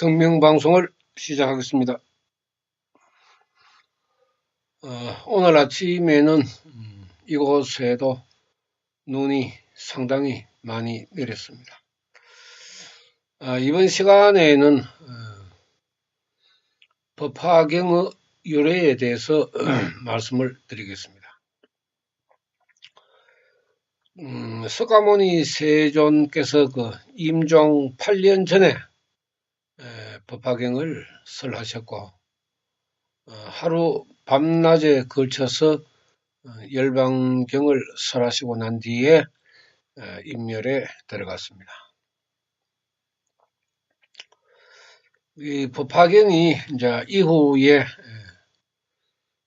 등명방송을 시작하겠습니다. 오늘 아침에는 이곳에도 눈이 상당히 많이 내렸습니다. 이번 시간에는 법화경의 유래에 대해서 말씀을 드리겠습니다. 석가모니 세존께서 임종 8년 전에 법화경을 설하셨고, 하루 밤낮에 걸쳐서 열방경을 설하시고 난 뒤에 인멸에 들어갔습니다. 이 법화경이 이제 이후에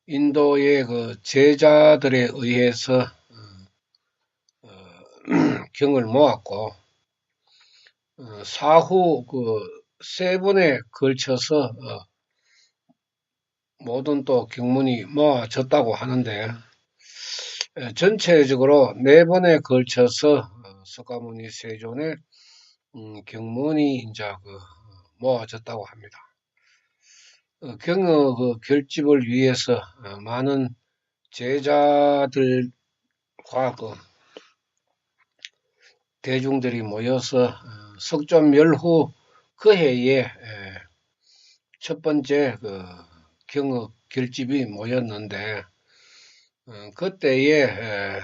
인도의 제자들에 의해서 경을 모았고, 사후 세 번에 걸쳐서 모든 또 경문이 모아졌다고 하는데, 전체적으로 네 번에 걸쳐서 석가모니 세존의 경문이 이제 모아졌다고 합니다. 경의 결집을 위해서 많은 제자들과 대중들이 모여서 석존멸후 그 해에 첫 번째 경의 결집이 모였는데, 그때에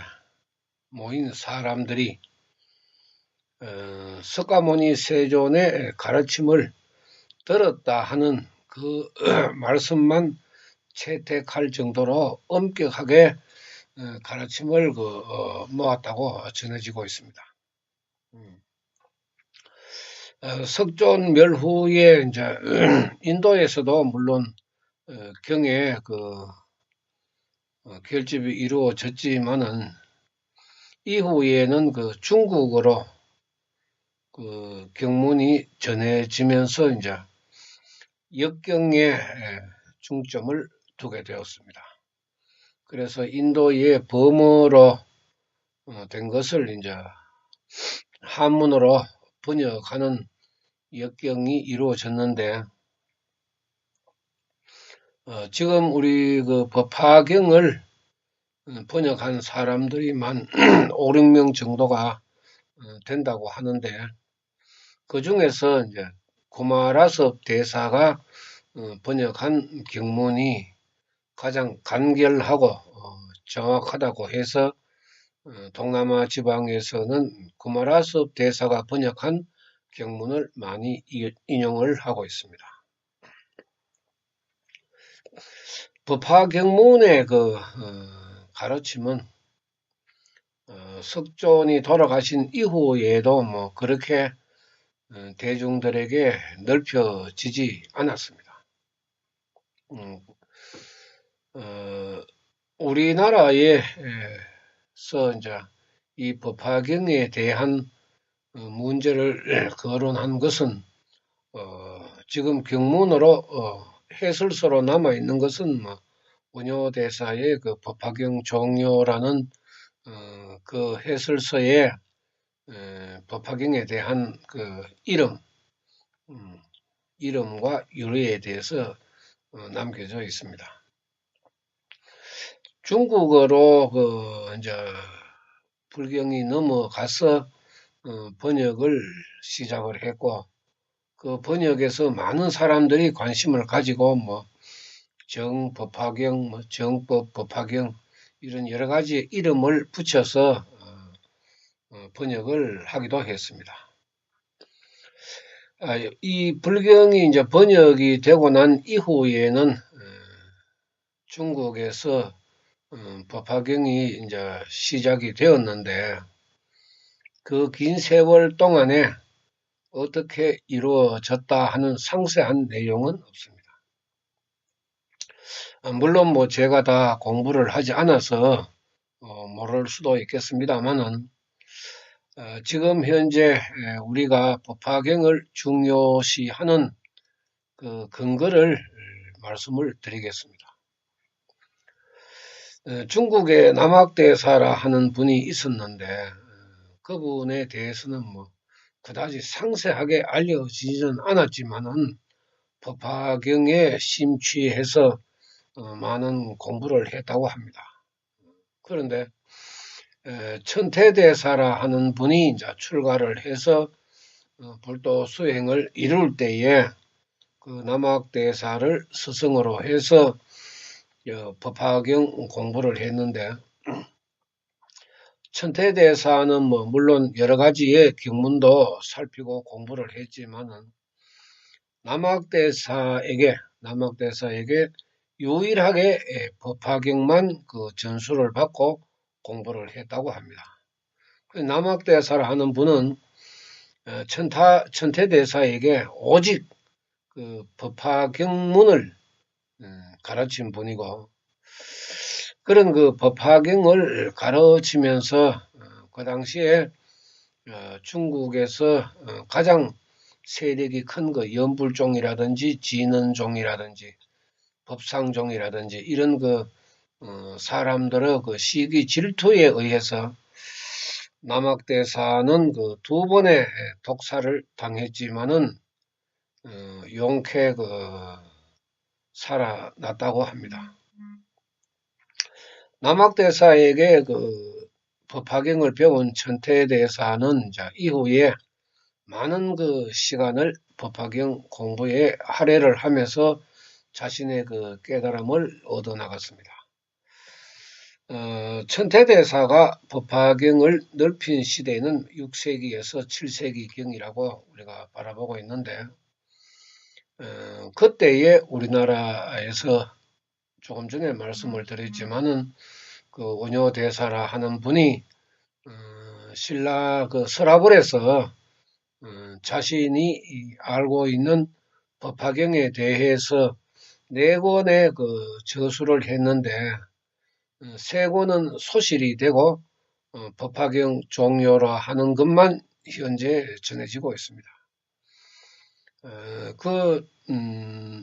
모인 사람들이 석가모니 세존의 가르침을 들었다 하는 그 말씀만 채택할 정도로 엄격하게 가르침을 모았다고 전해지고 있습니다. 석존 멸후에 이제 인도에서도 물론 경에 결집이 이루어졌지만은 이후에는 중국어로 경문이 전해지면서 이제 역경에 중점을 두게 되었습니다. 그래서 인도의 범어로 된 것을 이제 한문으로 번역하는 역경이 이루어졌는데, 지금 우리 법화경을 번역한 사람들이 만 5, 6명 정도가 된다고 하는데, 그 중에서 이제 구마라섭 대사가 번역한 경문이 가장 간결하고 정확하다고 해서 동남아 지방에서는 구마라섭 대사가 번역한 경문을 많이 인용을 하고 있습니다. 법화경문의 가르침은 석존이 돌아가신 이후에도 그렇게 대중들에게 넓혀지지 않았습니다. 우리나라에서 이제 이 법화경에 대한 문제를 거론한 것은 지금 경문으로 해설서로 남아 있는 것은 원효대사의 법화경 종료라는 그 해설서에 법화경에 대한 이름과 유래에 대해서 남겨져 있습니다. 중국어로 이제 불경이 넘어가서 번역을 시작을 했고, 그 번역에서 많은 사람들이 관심을 가지고 정법화경, 정법 법화경 이런 여러 가지 이름을 붙여서 번역을 하기도 했습니다. 이 불경이 이제 번역이 되고 난 이후에는 중국에서 법화경이 이제 시작이 되었는데, 그 긴 세월 동안에 어떻게 이루어졌다 하는 상세한 내용은 없습니다. 물론 제가 다 공부를 하지 않아서 모를 수도 있겠습니다만은, 지금 현재 우리가 법화경을 중요시하는 그 근거를 말씀을 드리겠습니다. 중국의 남학대사라 하는 분이 있었는데, 그분에 대해서는 그다지 상세하게 알려지지는 않았지만은 법화경에 심취해서 많은 공부를 했다고 합니다. 그런데 천태대사라 하는 분이 이제 출가를 해서 불도 수행을 이룰 때에 그 남학대사를 스승으로 해서 법화경 공부를 했는데, 천태대사는 뭐 물론 여러 가지의 경문도 살피고 공부를 했지만은 남학대사에게 유일하게 법화경만 그 전수를 받고 공부를 했다고 합니다. 남학대사를 하는 분은 천태대사에게 오직 그 법화경문을 가르친 분이고, 그런 그 법화경을 가르치면서 그 당시에 중국에서 가장 세력이 큰 그 연불종이라든지 진언종이라든지 법상종이라든지 이런 그 사람들의 그 시기 질투에 의해서 남학대사는 그 두 번의 독사를 당했지만은 용케 그 살아났다고 합니다. 남학대사에게 그 법화경을 배운 천태대사는 이후에 많은 그 시간을 법화경 공부에 할애를 하면서 자신의 그 깨달음을 얻어 나갔습니다. 천태대사가 법화경을 넓힌 시대는 6세기에서 7세기경이라고 우리가 바라보고 있는데, 그때에 우리나라에서 조금 전에 말씀을 드렸지만은 그 원효대사라 하는 분이 신라 그 서라벌에서 자신이 알고 있는 법화경에 대해서 4권의 그 저수를 했는데, 3권은 소실이 되고 법화경 종료라 하는 것만 현재 전해지고 있습니다.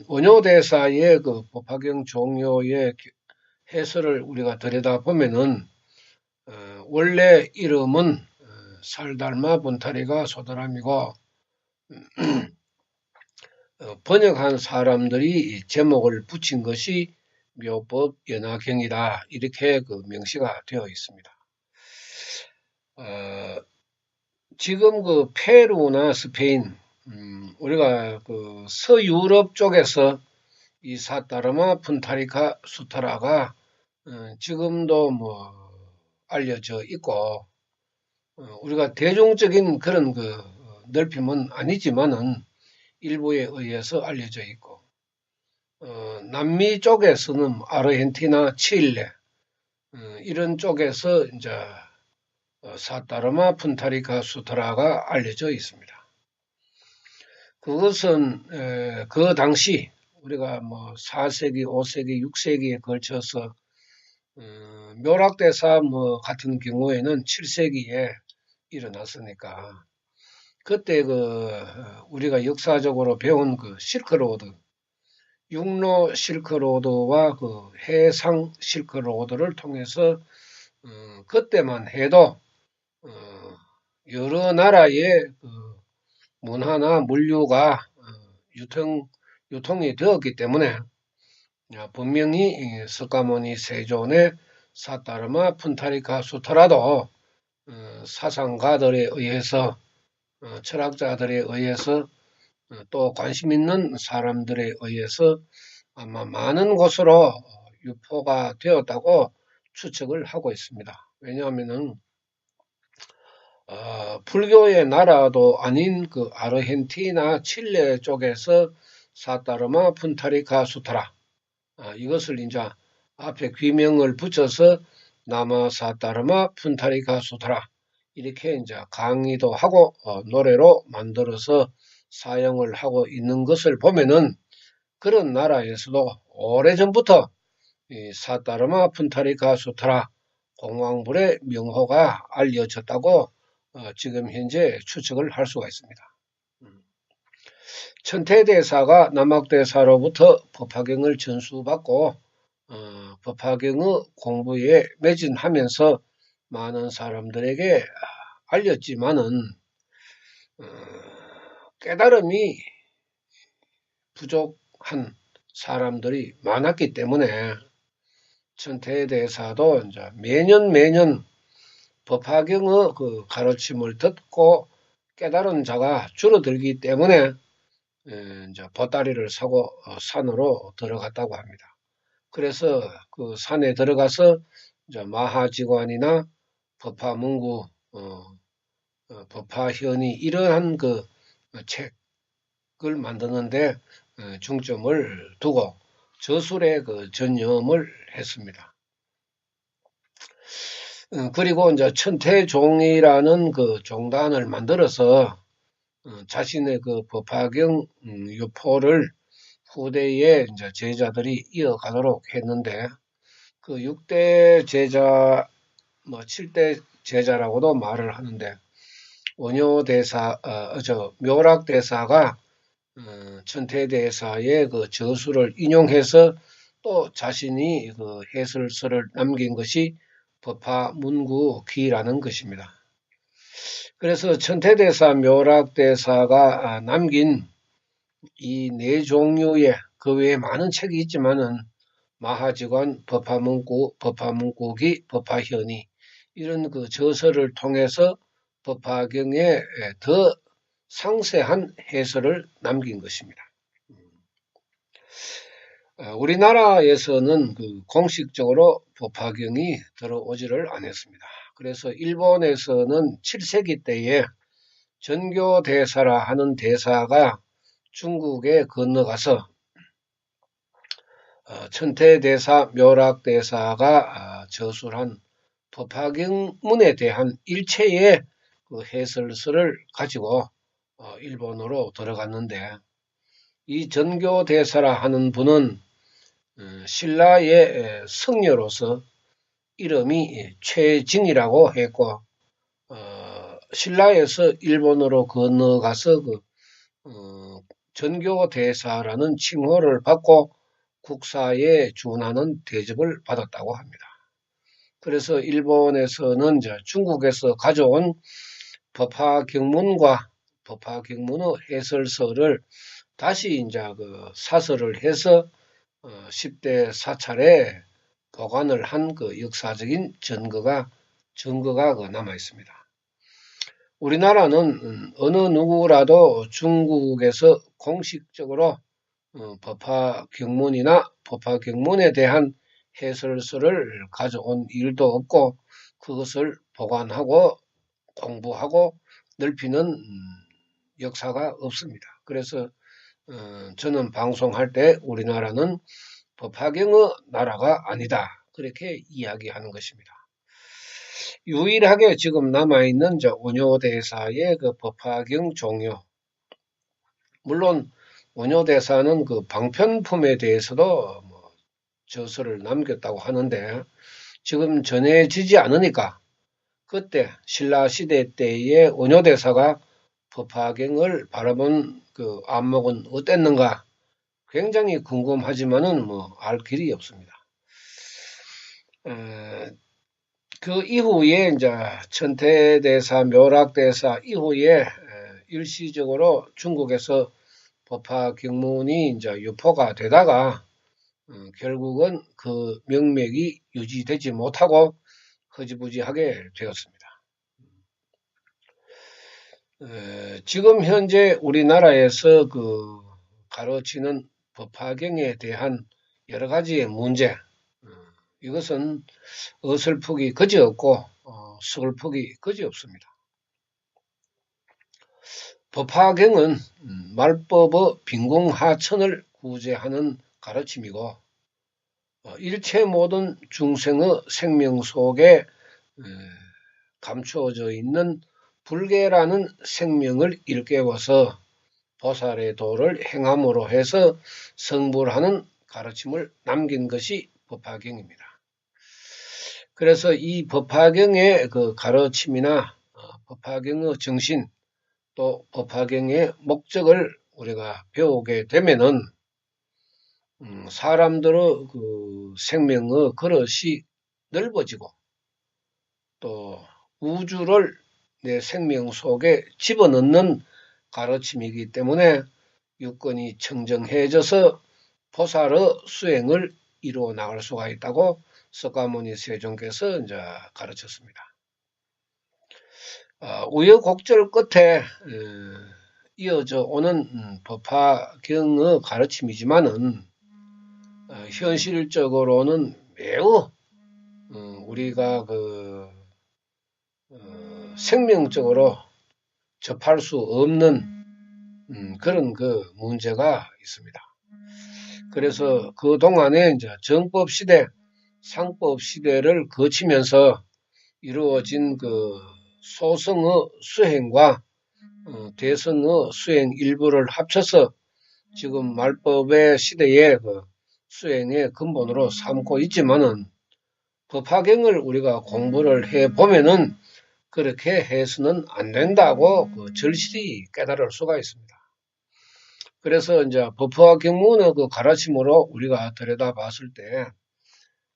원효대사의 그 법화경 종료의 해설을 우리가 들여다보면은 원래 이름은 살달마 분타리가 소다람이고, 번역한 사람들이 제목을 붙인 것이 묘법 연화경이다, 이렇게 그 명시가 되어 있습니다. 지금 그 페루나 스페인, 우리가 그 서유럽 쪽에서 이 사타르마 푼타리카 수타라가 지금도 뭐 알려져 있고, 우리가 대중적인 그런 그 넓힘은 아니지만은 일부에 의해서 알려져 있고, 남미 쪽에서는 아르헨티나, 칠레 이런 쪽에서 이제 사타르마 푼타리카 수타라가 알려져 있습니다. 그것은 그 당시 우리가 뭐 4세기, 5세기, 6세기에 걸쳐서 묘락대사 뭐 같은 경우에는 7세기에 일어났으니까, 그때 그 우리가 역사적으로 배운 그 실크로드, 육로 실크로드와 그 해상 실크로드를 통해서 그때만 해도 여러 나라의 그 문화나 물류가 유통이 되었기 때문에 분명히 석가모니 세존의 사타르마 푼타리카 수타라도 사상가들에 의해서, 철학자들에 의해서, 또 관심 있는 사람들에 의해서 아마 많은 곳으로 유포가 되었다고 추측을 하고 있습니다. 왜냐하면은 불교의 나라도 아닌 그 아르헨티나, 칠레 쪽에서 사타르마 푼타리카 수타라, 이것을 이제 앞에 귀명을 붙여서 나마 사타르마 푼타리카 수타라, 이렇게 이제 강의도 하고 노래로 만들어서 사용을 하고 있는 것을 보면은 그런 나라에서도 오래전부터 이 사타르마 푼타리카 수타라 공황불의 명호가 알려졌다고 지금 현재 추측을 할 수가 있습니다. 천태대사가 남학대사로부터 법화경을 전수받고 법화경의 공부에 매진하면서 많은 사람들에게 알렸지만은 깨달음이 부족한 사람들이 많았기 때문에 천태대사도 이제 매년 법화경의 그 가르침을 듣고 깨달은 자가 줄어들기 때문에 이제 보따리를 사고 산으로 들어갔다고 합니다. 그래서 그 산에 들어가서 이제 마하지관이나 법화문구, 법화현이 이러한 그 책을 만드는데 중점을 두고 저술에 그 전념을 했습니다. 그리고 이제 천태종이라는 그 종단을 만들어서 자신의 그 법화경 유포를 후대에 이제 제자들이 이어가도록 했는데 그 6대 제자, 뭐 7대 제자라고도 말을 하는데 원효대사, 묘락대사가 천태대사의 그 저수를 인용해서 또 자신이 그 해설서를 남긴 것이 법화문구기라는 것입니다. 그래서 천태대사, 묘락대사가 남긴 이 네 종류의 그 외에 많은 책이 있지만은 마하지관, 법화문구, 법화문구기, 법화현이 이런 그 저서를 통해서 법화경에 더 상세한 해설을 남긴 것입니다. 우리나라에서는 그 공식적으로 법화경이 들어오지를 않았습니다. 그래서 일본에서는 7세기 때에 전교대사라 하는 대사가 중국에 건너가서 천태대사, 묘락대사가 저술한 법화경문에 대한 일체의 그 해설서를 가지고 일본으로 들어갔는데 이 전교대사라 하는 분은 신라의 성녀로서 이름이 최징이라고 했고 신라에서 일본으로 건너가서 그 전교대사라는 칭호를 받고 국사에 준하는 대접을 받았다고 합니다. 그래서 일본에서는 중국에서 가져온 법화경문과 법화경문의 해설서를 다시 이제 그 사설을 해서 10대 사찰에 보관을 한 그 역사적인 증거가 남아 있습니다. 우리나라는 어느 누구라도 중국에서 공식적으로 법화경문이나 법화경문에 대한 해설서를 가져온 일도 없고 그것을 보관하고 공부하고 넓히는 역사가 없습니다. 그래서 저는 방송할 때 우리나라는 법화경의 나라가 아니다. 그렇게 이야기하는 것입니다. 유일하게 지금 남아있는 원효대사의 그 법화경 종요. 물론 원효대사는 그 방편품에 대해서도 뭐 저서를 남겼다고 하는데 지금 전해지지 않으니까 그때 신라시대 때의 원효대사가 법화경을 바라본 그 안목은 어땠는가 굉장히 궁금하지만은 뭐 알 길이 없습니다. 그 이후에 이제 천태대사, 묘락대사 이후에 일시적으로 중국에서 법화경문이 이제 유포가 되다가 결국은 그 명맥이 유지되지 못하고 허지부지하게 되었습니다. 지금 현재 우리나라에서 그 가르치는 법화경에 대한 여러 가지의 문제, 이것은 어설프기 그지없고 서글프기 그지없습니다. 법화경은 말법의 빈궁하천을 구제하는 가르침이고 일체 모든 중생의 생명 속에 감추어져 있는 불계라는 생명을 일깨워서 보살의 도를 행함으로 해서 성불하는 가르침을 남긴 것이 법화경입니다. 그래서 이 법화경의 그 가르침이나 법화경의 정신 또 법화경의 목적을 우리가 배우게 되면은 사람들의 그 생명의 그릇이 넓어지고 또 우주를 내 생명 속에 집어넣는 가르침이기 때문에 유권이 청정해져서 보살의 수행을 이루어 나갈 수가 있다고 석가모니 세존께서 이제 가르쳤습니다. 우여곡절 끝에 이어져 오는 법화경의 가르침이지만은 현실적으로는 매우 우리가 생명적으로 접할 수 없는 그런 문제가 있습니다. 그래서 그 동안에 이제 정법 시대, 상법 시대를 거치면서 이루어진 소승의 수행과 대승의 수행 일부를 합쳐서 지금 말법의 시대의 수행의 근본으로 삼고 있지만은 법화경을 우리가 공부를 해 보면은 그렇게 해서는 안 된다고 절실히 깨달을 수가 있습니다. 그래서 이제 법화경문의 가르침으로 우리가 들여다봤을 때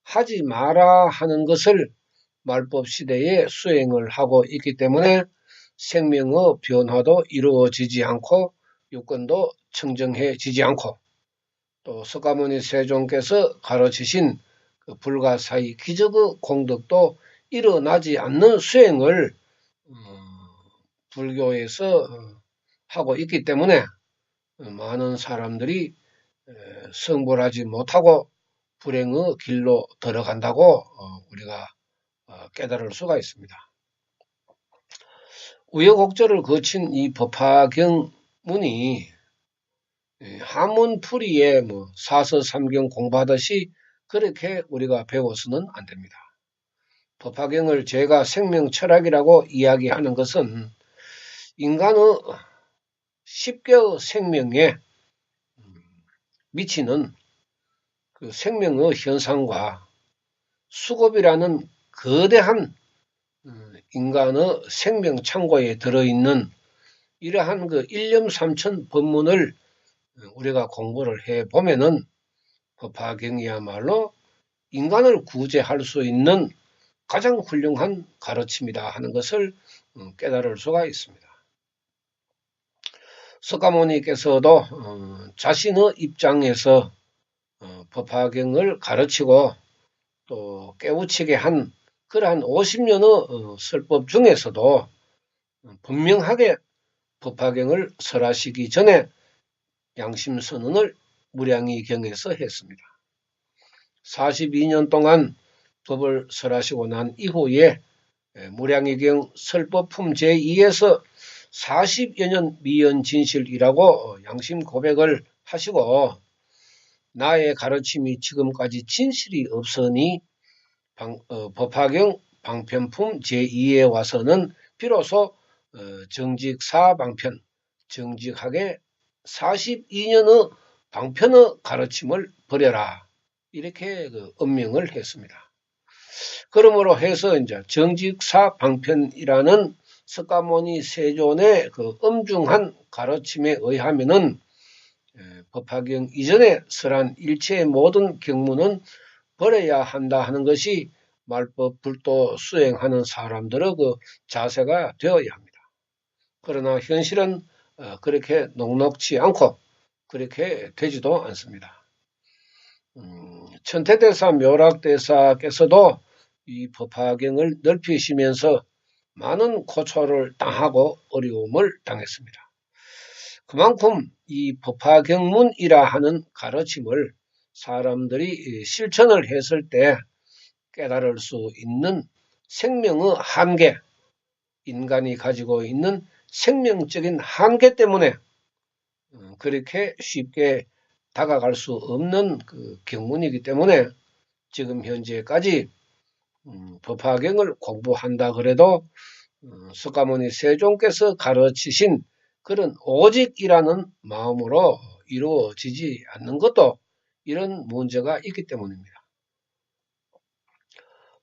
하지 마라 하는 것을 말법 시대에 수행을 하고 있기 때문에 생명의 변화도 이루어지지 않고 유권도 청정해지지 않고 또 석가모니 세존께서 가르치신 불가사의 기적의 공덕도 일어나지 않는 수행을 불교에서 하고 있기 때문에 많은 사람들이 성불하지 못하고 불행의 길로 들어간다고 우리가 깨달을 수가 있습니다. 우여곡절을 거친 이 법화경문이 한문풀이에 사서삼경 공부하듯이 그렇게 우리가 배워서는 안 됩니다. 법화경을 제가 생명철학이라고 이야기하는 것은 인간의 10개의 생명에 미치는 생명의 현상과 수급이라는 거대한 인간의 생명 창고에 들어있는 이러한 일념삼천 법문을 우리가 공부를 해보면은 법화경이야말로 인간을 구제할 수 있는 가장 훌륭한 가르침이다 하는 것을 깨달을 수가 있습니다. 석가모니께서도 자신의 입장에서 법화경을 가르치고 또 깨우치게 한 그러한 50년의 설법 중에서도 분명하게 법화경을 설하시기 전에 양심선언을 무량의경에서 했습니다. 42년 동안 법을 설하시고 난 이후에 무량의경 설법품 제2에서 40여 년 미연진실이라고 양심 고백을 하시고 나의 가르침이 지금까지 진실이 없으니 법화경 방편품 제2에 와서는 비로소 정직사 방편, 정직하게 42년의 방편의 가르침을 버려라. 이렇게 엄명을 했습니다. 그러므로 해서 이제 정직사 방편이라는 석가모니 세존의 엄중한 가르침에 의하면은 법화경 이전에 설한 일체의 모든 경문은 버려야 한다 하는 것이 말법 불도 수행하는 사람들의 자세가 되어야 합니다. 그러나 현실은 그렇게 녹록지 않고 그렇게 되지도 않습니다. 천태대사 묘락대사께서도 이 법화경을 넓히시면서 많은 고초를 당하고 어려움을 당했습니다. 그만큼 이 법화경문이라 하는 가르침을 사람들이 실천을 했을 때 깨달을 수 있는 생명의 한계, 인간이 가지고 있는 생명적인 한계 때문에 그렇게 쉽게 다가갈 수 없는 경문이기 때문에 지금 현재까지 법화경을 공부한다 그래도 석가모니 세존께서 가르치신 그런 오직이라는 마음으로 이루어지지 않는 것도 이런 문제가 있기 때문입니다.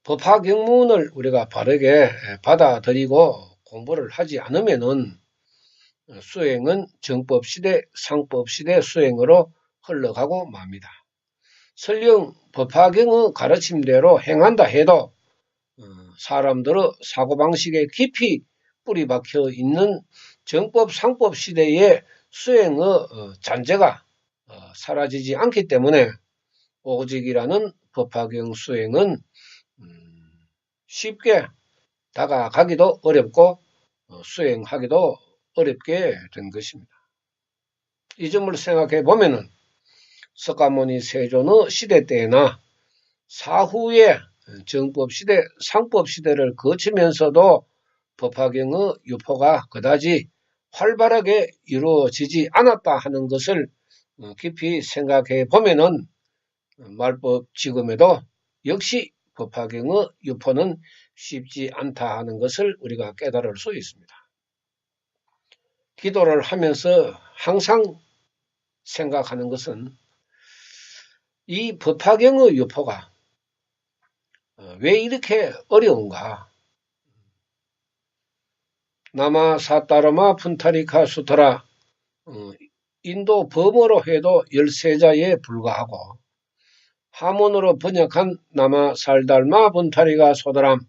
법화경문을 우리가 바르게 받아들이고 공부를 하지 않으면은 수행은 정법시대, 상법시대 수행으로 흘러가고 맙니다. 설령 법화경의 가르침대로 행한다 해도 사람들의 사고방식에 깊이 뿌리 박혀 있는 정법, 상법 시대에 수행의 잔재가 사라지지 않기 때문에 오직이라는 법화경 수행은 쉽게 다가가기도 어렵고 수행하기도 어렵게 된 것입니다. 이 점을 생각해 보면은 석가모니 세존의 시대 때나 사후에 정법시대, 상법시대를 거치면서도 법화경의 유포가 그다지 활발하게 이루어지지 않았다 하는 것을 깊이 생각해 보면은 말법 지금에도 역시 법화경의 유포는 쉽지 않다 하는 것을 우리가 깨달을 수 있습니다. 기도를 하면서 항상 생각하는 것은 이 법화경의 유포가 왜 이렇게 어려운가? 나마 사따르마 푼타리카 수타라 인도 범어로 해도 13자에 불과하고 하문으로 번역한 나마 살달마 푼타리가 소다람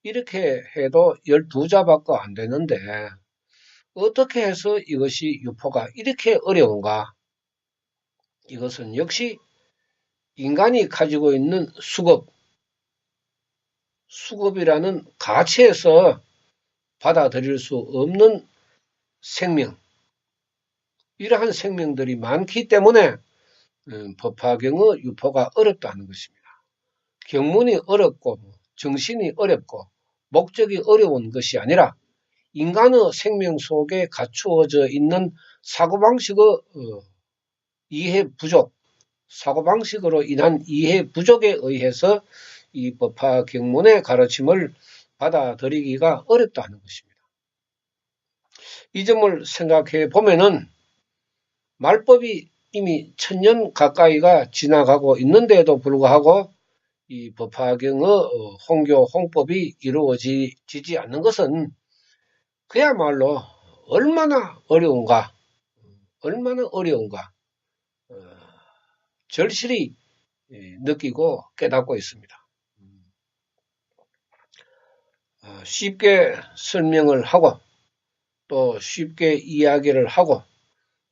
이렇게 해도 12자밖에 안 되는데 어떻게 해서 이것이 유포가 이렇게 어려운가? 이것은 역시 인간이 가지고 있는 수급이라는 가치에서 받아들일 수 없는 생명, 이러한 생명들이 많기 때문에 법화경의 유포가 어렵다는 것입니다. 경문이 어렵고 정신이 어렵고 목적이 어려운 것이 아니라 인간의 생명 속에 갖추어져 있는 사고방식의 이해 부족, 사고방식으로 인한 이해 부족에 의해서 이 법화경문의 가르침을 받아들이기가 어렵다는 것입니다. 이 점을 생각해 보면은 말법이 이미 1000년 가까이가 지나가고 있는데도 불구하고 이 법화경의 홍교, 홍법이 이루어지지 않는 것은 그야말로 얼마나 어려운가 절실히 느끼고 깨닫고 있습니다. 쉽게 설명을 하고 또 쉽게 이야기를 하고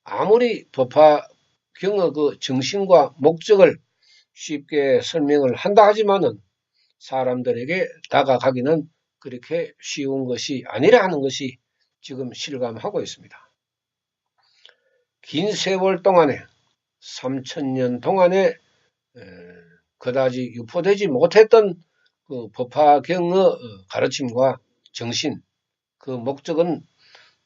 아무리 법화경의 그 정신과 목적을 쉽게 설명을 한다 하지만은 사람들에게 다가가기는 그렇게 쉬운 것이 아니라 하는 것이 지금 실감하고 있습니다. 긴 세월 동안에 3000년 동안에 그다지 유포되지 못했던 그 법화경의 가르침과 정신, 그 목적은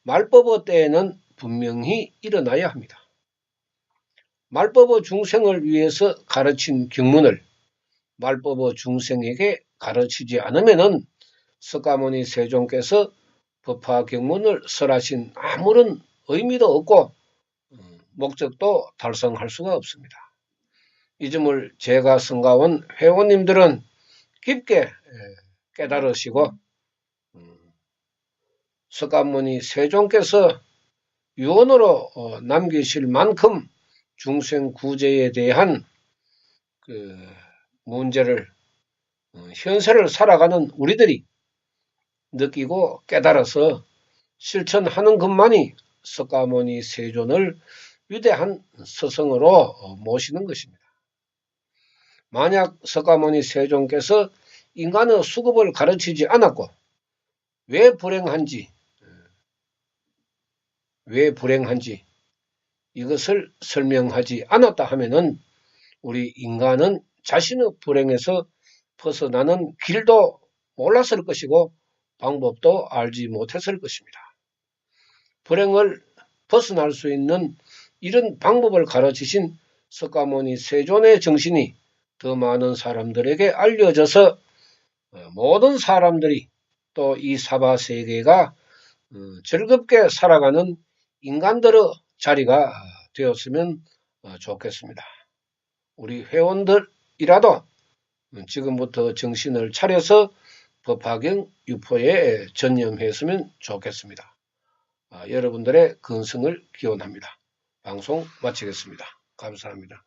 말법의 때에는 분명히 일어나야 합니다. 말법의 중생을 위해서 가르친 경문을 말법의 중생에게 가르치지 않으면은 석가모니 세존께서 법화경문을 설하신 아무런 의미도 없고 목적도 달성할 수가 없습니다. 이 점을 제가 성가원 회원님들은 깊게 깨달으시고 석가모니 세존께서 유언으로 남기실 만큼 중생 구제에 대한 그 문제를 현세를 살아가는 우리들이 느끼고 깨달아서 실천하는 것만이 석가모니 세존을 위대한 스승으로 모시는 것입니다. 만약 석가모니 세존께서 인간의 수급을 가르치지 않았고 왜 불행한지 이것을 설명하지 않았다 하면은 우리 인간은 자신의 불행에서 벗어나는 길도 몰랐을 것이고 방법도 알지 못했을 것입니다. 불행을 벗어날 수 있는 이런 방법을 가르치신 석가모니 세존의 정신이 더 많은 사람들에게 알려져서 모든 사람들이 또 이 사바세계가 즐겁게 살아가는 인간들의 자리가 되었으면 좋겠습니다. 우리 회원들이라도 지금부터 정신을 차려서 법화경 유포에 전념했으면 좋겠습니다. 여러분들의 건승을 기원합니다. 방송 마치겠습니다. 감사합니다.